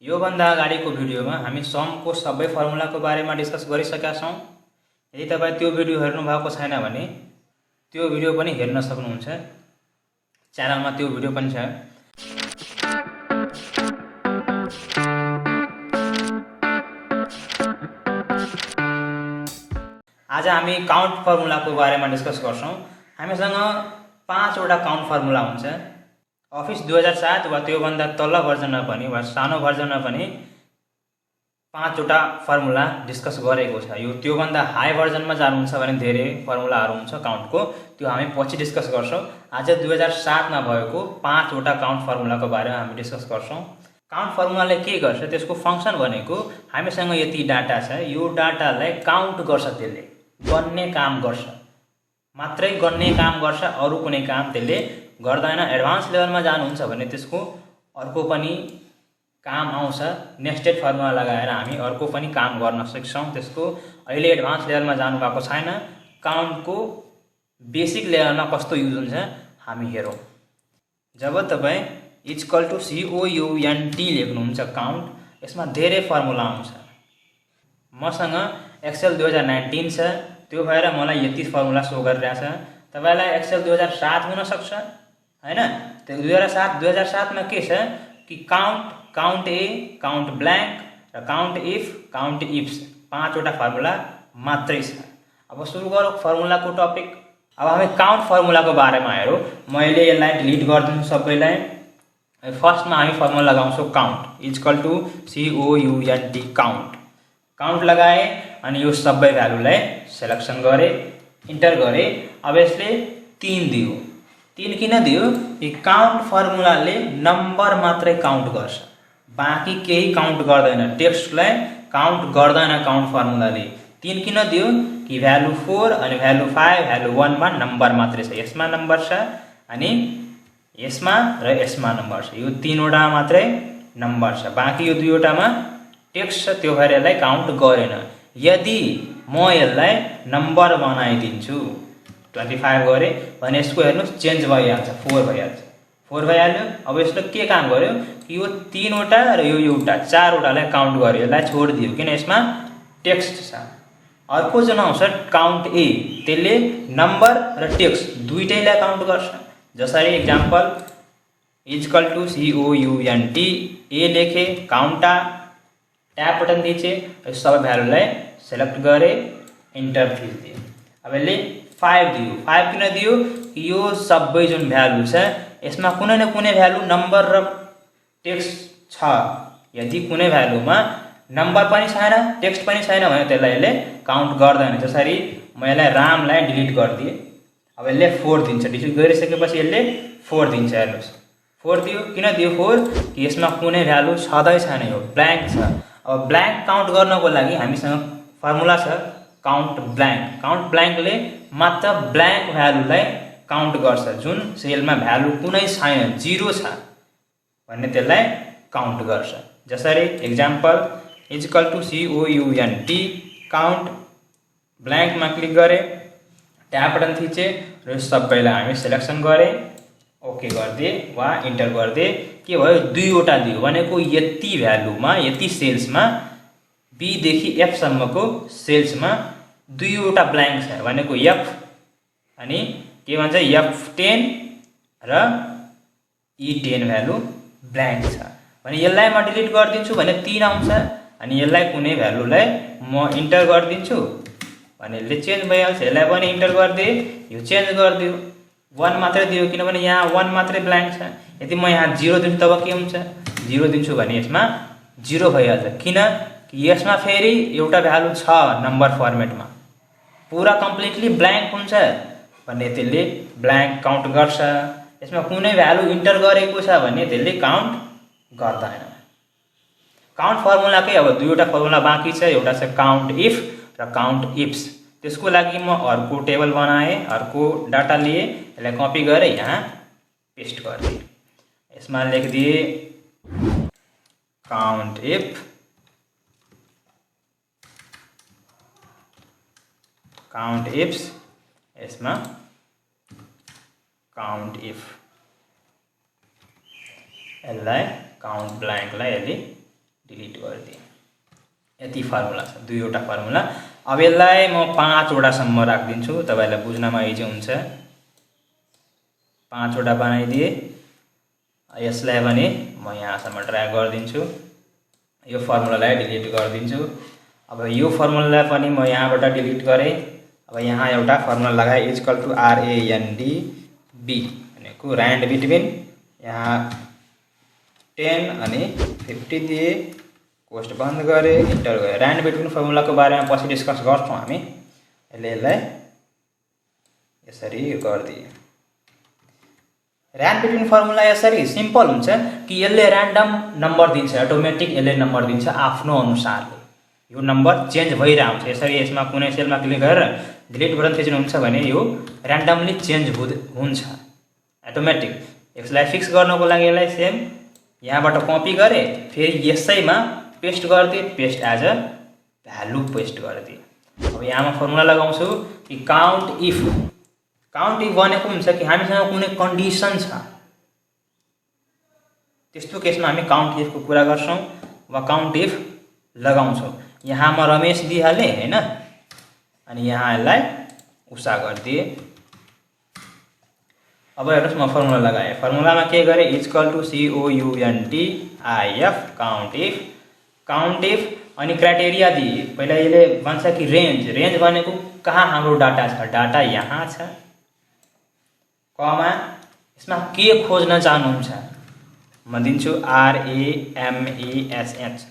यो भन्दा अगाडिको भिडियोमा हामी समको सबै फर्मुलाको बारेमा डिस्कस गरिसकेका छौं। यदि तपाई त्यो भिडियो हेर्नु भएको छैन भने त्यो भिडियो पनि हेर्न सक्नुहुन्छ। च्यानलमा त्यो भिडियो पनि छ। आज हामी काउन्ट फर्मुलाको बारेमा डिस्कस गर्छौं। हामीसँग 5 वटा काउन्ट फर्मुला हुन्छ। अफिस 2007 वा त्यो भन्दा तल्लो भर्जनमा पनि वा सानो भर्जनमा पनि 5 वटा फर्मुला डिस्कस गरेको छ। यो त्यो भन्दा हाई भर्जनमा जानुहुन्छ भने धेरै फर्मुलाहरु हुन्छ काउन्टको, त्यो हामी पछि डिस्कस गर्छौं। आज 2007 मा भएको 5 वटा काउन्ट फर्मुलाको बारेमा हामी डिस्कस गर्छौं। काउन्ट फर्मुलाले के गर्छ, त्यसको फंक्सन भनेको हामीसँग यति डाटा छ, यो डाटालाई काउन्ट गर्छ, त्यसले गन्ने काम गर्छ, मात्रै गन्ने काम गर्छ, अरु कुनै काम त्यसले गर्दैन। एडभान्स लेभलमा जानुहुन्छ भने त्यसको अर्को पनि काम आउँछ। नेस्टेड फर्मुला लगाएर हामी अर्को पनि काम गर्न सक्छौं। त्यसको अहिले एडभान्स लेभलमा जानु भएको छैन। काउन्टको बेसिक लेभलमा कस्तो युज हुन्छ हामी हेरौं। जब तपाई इक्वल टु COUNT लेख्नुहुन्छ काउन्ट, यसमा धेरै फर्मुला आउँछ। मसँग एक्सेल 2019 छ, त्यो भएर मलाई यति फर्मुला शो गरिरहेछ। तपाईलाई एक्सेल 2007 हुन सक्छ हैन। त्यो 2007 मा के छ कि काउन्ट, CountA, CountBlank र CountIF, CountIFS 5 वटा फर्मुला मात्रै छ। अब सुरु गरौँ फर्मुलाको टपिक। अब हामी काउन्ट फर्मुलाको बारेमा हेरौँ। मैले यसलाई डिलिट गर्दिन्छु सबैलाई। फर्स्टमा हामी फर्मुला लगाउँछौं count equal to COUNT count. Count लगाए अनि यो सबै भ्यालुलाई सिलेक्सन गरे, इन्टर गरे। अब यसले 3 दियो। 3 किन दियो? यो काउन्ट फर्मुलाले नम्बर मात्रै काउन्ट गर्छ, बाँकी केही काउन्ट गर्दैन। टेक्स्टलाई काउन्ट गर्दैन काउन्ट फर्मुलाले। 3 किन दियो कि भ्यालु 4 अनि भ्यालु 5, भ्यालु 1 मा नम्बर मात्रै छ। यसमा नम्बर छ अनि यसमा र यसमा नम्बर छ। यो 3 वटा मात्रै नम्बर छ, बाँकी यो 2 वटामा टेक्स्ट छ, त्यो भएर यसलाई काउन्ट गरेन। यदि म यसलाई नम्बर बनाइदिन्छु 25 गरे भने यसको हेर्नुस् चेन्ज भइहाल्छ, 4 भइहाल्छ। 4 भइहाल्यो। अब यसले के काम गर्यो कि यो 3 वटा र यो एउटा 4 वटालाई काउन्ट गर्यो, यसलाई छोडिदियो किन यसमा टेक्स्ट छ। अर्को जुन आउँछ CountA, त्यसले नम्बर र टेक्स्ट दुईटैलाई काउन्ट गर्छ। जसरी एक्जाम्पल इक्वल टु COUNT ए लेखे, CountA, ट्याब बटन थिचे, सबै भ्यालुलाई सिलेक्ट गरे, इन्टर थिच्दिए। अब यसले 5 दियो। 5 किन दियो कि यो सबै जुन भ्यालु छ यसमा कुनै न कुनै भ्यालु नम्बर र टेक्स्ट छ। यदि कुनै भ्यालुमा नम्बर पनि छैन, टेक्स्ट पनि छैन भने त्यसलाई यसले काउन्ट गर्दैन। जसरी म यसलाई रामलाई डिलिट गर्दिए, अब यसले 4 दिन्छ। डिलिट गरिसकेपछि यसले 4 दिन्छ। हेर्नुस् 4 दियो। किन दियो 4 कि यसमा कुनै भ्यालु छदै छैन, यो ब्ल्याङ्क छ। अब ब्ल्याङ्क काउन्ट गर्नको लागि हामीसँग फर्मुला छ CountBlank। CountBlankले मात्र ब्ल्याङ्क भ्यालुलाई काउन्ट गर्छ, जुन सेलमा भ्यालु कुनै छैन, 0 छ भन्ने त्यसलाई काउन्ट गर्छ। जसरी example equal to COUNT CountBlank मा क्लिक गरे, ट्याब बटन थिचे र सबैलाई हामी सिलेक्सन गरे, ओके गर्दिए वा इन्टर गर्दिए। के भयो 2 वटा दियो भनेको यति भ्यालुमा, यति सेल्समा बी देखि एफ सम्मको सेल्समा 2 वटा ब्ल्याङ्क छ भनेको F अनि के भन्छ F10 र E10 भ्यालु ब्ल्याङ्क छ भने यसलाई म डिलिट गर्दिन्छु भने 3 आउँछ अनि यसलाई कुनै भ्यालुलाई म इन्टर गर्दिन्छु भने यसले चेन्ज भइहाल्छ। यसलाई पनि इन्टर गर्दिए, यो चेन्ज गर्दियो। 1 मात्रै दियो किनभने यहाँ 1 मात्रै ब्ल्याङ्क छ। यदि म यहाँ 0 दिन्छु तब के हुन्छ? 0 दिन्छु भने यसमा 0 भइहाल्छ। किन कि यसमा फेरि एउटा भ्यालु छ नम्बर फर्मेटमा, पुरा कम्प्लिटली ब्ल्याङ्क हुन्छ भने त्यसले ब्ल्याङ्क काउन्ट गर्छ। यसमा कुनै भ्यालु इन्टर गरेको छ भने त्यसले काउन्ट गर्दैन। काउन्ट फर्मुलाकै अब 2 वटा फर्मुला बाँकी छ। एउटा छ CountIF र CountIFS। त्यसको लागि म अर्को टेबल बनाए, अर्को डाटा लिए, यसलाई कपी गरे यहाँ पेस्ट गरिदिए। यसमा लेखिदिए CountIF, CountIFS, यसमा CountIF। यसलाई CountBlank लाई यसले डिलिट गरिदिएँ। यति फर्मुला छ, दुईवटा फर्मुला। अब यसलाई म 5 वटासम्म राखिदिन्छु, तपाईँलाई बुझ्नमा इजी हुन्छ। 5 वटा बनाइदिए। यसलाई भने म यहाँसम्म ड्र्याग गरिदिन्छु, यो फर्मुलालाई डिलिट गरिदिन्छु। अब यो फर्मुलालाई पनि म यहाँबाट डिलिट गरेँ। अब यहाँ एउटा फर्मुला लगाए, इक्वल टु RANDB भनेको ऱ्यान्ड बिट्विन यहाँ 10 अनि 50 दिए, कोस्ट बन्द गरेँ, इन्टर गरेँ। ऱ्यान्ड बिट्विन फर्मुलाको बारेमा पछि डिस्कस गर्छौँ हामी। यसलाई यसरी गरिदिए। ऱ्यान्ड बिट्विन फर्मुला यसरी सिम्पल हुन्छ कि यसले ऱ्यान्डम नम्बर दिन्छ, अटोमेटिक यसले नम्बर दिन्छ आफ्नो अनुसारले। यो नम्बर चेन्ज भइरहेको हुन्छ। यसरी यसमा कुनै सेलमा क्लिक गरेर डिलिट बटन थिच्नुहुन्छ भने यो ऱ्यान्डमली चेन्ज हुन्छ अटोमेटिक। यसलाई फिक्स गर्नको लागि यसलाई सेम यहाँबाट कपी गरेँ, फेरि यसैमा पेस्ट गरिदिएँ, paste as a value paste गरिदिएँ। अब यहाँ म फर्मुला लगाउँछु कि काउन्ट इफ। काउन्ट इफ भनेको हुन्छ कि हामीसँग कुनै कन्डिसन छ, त्यस्तो केसमा हामी काउन्ट इफको कुरा गर्छौँ वा काउन्ट इफ लगाउँछौँ। यहाँ म रमेश दिइहालेँ हैन, अनि यहाँ यसलाई उषा गरिदिएँ। अब हेर्नुहोस् म फर्मुला लगाएँ। फर्मुलामा के गरेँ, इक्वल टु COUNTIF काउन्टिफ। काउन्टिफ अनि क्राइटेरिया दिए। पहिला यसले भन्छ कि रेन्ज, रेन्ज भनेको कहाँ हाम्रो डाटा छ, डाटा यहाँ छ, कमा यसमा के खोज्न चाहनुहुन्छ म दिन्छु RAMESH।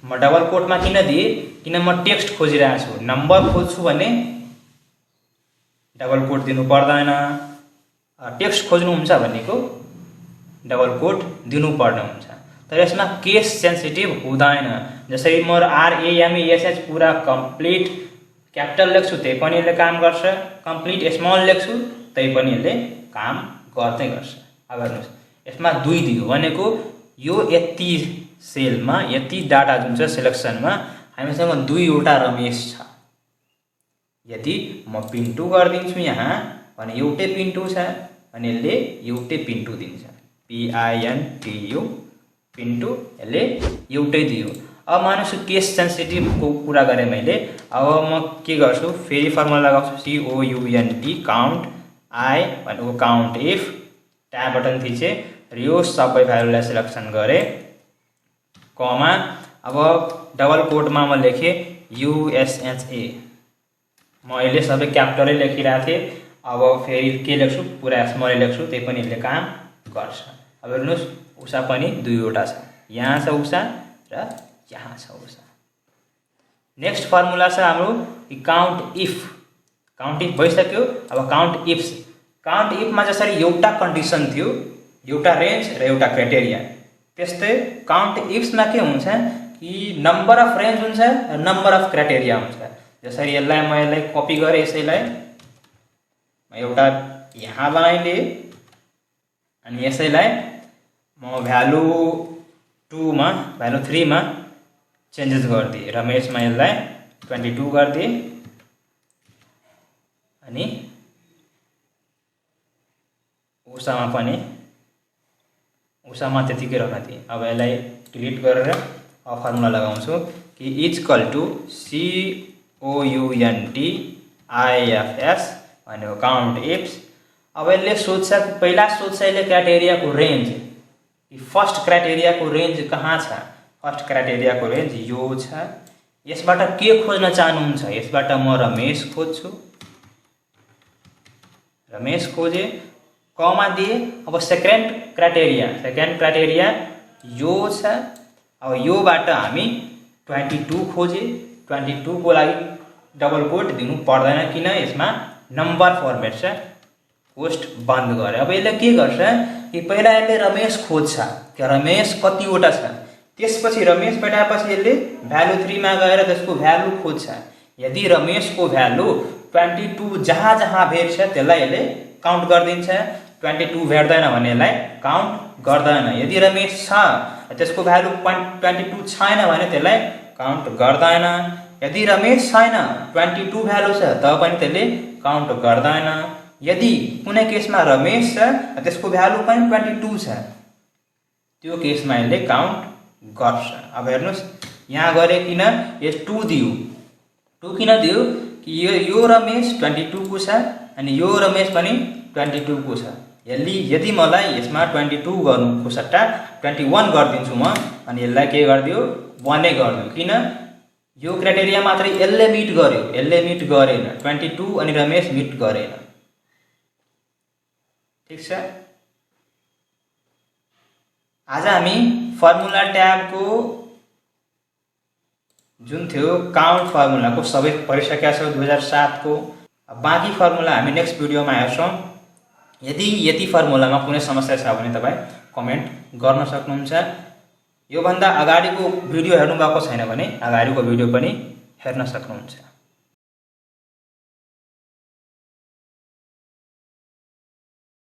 म डबल कोटमा किन दिएँ, किन म टेक्स्ट खोजिरहेको छु। नम्बर खोज्छु भने डबल कोट दिनु पर्दैन, टेक्स्ट खोज्नुहुन्छ भनेको डबल कोट दिनुपर्ने हुन्छ। तर यसमा केस सेन्सिटिभ हुँदैन। जसरी म RAMESH पुरा कम्प्लिट क्यापिटल लेख्छु त्यही पनि यसले काम गर्छ, कम्प्लिट स्मल लेख्छु त्यही पनि यसले काम गर्दै गर्छ। अब हेर्नुहोस् यसमा 2 दियो भनेको यो यति सेलमा यति डाटा जुन छ सिलेक्सनमा हामीसँग 2 वटा रमेश छ। यदि म पिन्टु गरिदिन्छु यहाँ भने एउटै पिन्टु छ अनि यसले एउटै पिन्टु दिन्छ, PINTU पिन्टु, यसले एउटै दियो। अब मानिस केस सेन्सिटिभको कुरा गरेँ मैले। अब म के गर्छु, फेरि फर्मुला लगाउँछु COUNT काउन्ट I भनेको काउन्ट इफ, ट्याब बटन थिचेँ र यो सबै भ्यालुलाई सिलेक्सन गरेँ, कमा अब डबल कोटमा म लेखेँ USHA। म अहिले सबै क्यापिटलै लेखिरहेको थिएँ, अब फेरि के लेख्छु, पुरा स्मल लेख्छु त्यही पनि यसले काम गर्छ। अब हेर्नुहोस् उषा पनि 2 वटा छ, यहाँ छ उषा र यहाँ छ उषा। नेक्स्ट फर्मुला छ हाम्रो काउन्ट इफ। काउन्ट इफ भइसक्यो। अब काउन्ट इफ्स। काउन्ट इफमा जसरी एउटा कन्डिसन थियो, एउटा रेन्ज र एउटा क्राइटेरिया, त्यस्तै काउन्ट इफ्समा के हुन्छ कि नम्बर अफ रेन्ज हुन्छ र नम्बर अफ क्राइटेरिया हुन्छ। जसरी यसलाई म यसलाई कपी गरेँ, यसैलाई म एउटा यहाँ बनाइदिएँ अनि यसैलाई म भ्यालु 2 मा भ्यालु 3 मा चेन्जेस गरिदिएँ। रमेशमा यसलाई 22 गरिदिएँ अनि उषामा पनि उषामा त्यतिकै राख्न दिएँ। अब यसलाई डिलिट गरेर अब फर्मुला लगाउँछु कि इक्वल टु COUNTIFS भनेको काउन्ट इफ्स। अब यसले सोध्छ, पहिला सोध्छ यसले क्राइटेरियाको रेन्ज, कि फर्स्ट क्राइटेरियाको रेन्ज कहाँ छ। फर्स्ट क्राइटेरियाको रेन्ज यो छ। यसबाट के खोज्न चाहनुहुन्छ, यसबाट म रमेश खोज्छु, रमेश खोजे, कमा दिए। अब सेकेन्ड क्राइटेरिया यो छ। अब योबाट हामी 22 खोजे, 22 को लागि डबल कोट दिनु पर्दैन किन यसमा नम्बर फर्मेट छ, पोस्ट बन्द गरे। अब यसले के गर्छ कि पहिला यसले रमेश खोज्छ कि रमेश कतिवटा छ, त्यसपछि रमेश भेटाएपछि यसले भ्यालु 3 मा गएर त्यसको भ्यालु खोज्छ। यदि रमेशको भ्यालु 22 जहाँ जहाँ भेट्छ त्यसलाई यसले काउन्ट गरिदिन्छ, 22 भेट्दैन भने यसलाई काउन्ट गर्दैन। यदि रमेश छ त्यसको भ्यालु 22 छैन भने त्यसलाई काउन्ट गर्दैन। यदि रमेश छैन 22 भ्यालु छ त पनि त्यसले काउन्ट गर्दैन। यदि कुनै केसमा रमेश छ त्यसको भ्यालु पनि 22 छ त्यो केसमा यसले काउन्ट गर्छ। अब हेर्नुस् यहाँ गरे किन यस 2 दियो, 2 किन दियो कि यो रमेश 22 को छ अनि यो रमेश पनि 22 को छ। यदि मलाई यसमा 22 गर्नुको सट्टा 21 गरिदिन्छु म अनि यसलाई के गरिदियो 1 नै गरिदियो, किन यो क्राइटेरिया मात्रै यसले मिट गर्यो, यसले मिट गरेन, 22 अनि रमेश मिट गरेन। ठीक छ। आज हामी फर्मुला ट्याबको जुन थियो काउन्ट फर्मुलाको सबै पढिसकेका छौँ 2007 को। बाँकी फर्मुला हामी नेक्स्ट भिडियोमा हेर्छौँ। यदि यति फर्मुलामा कुनै समस्या छ भने तपाईँ कमेन्ट गर्न सक्नुहुन्छ। यो भन्दा अगाडिको भिडियो हेर्नु भएको छैन भने अगाडिको भिडियो पनि हेर्न सक्नुहुन्छ।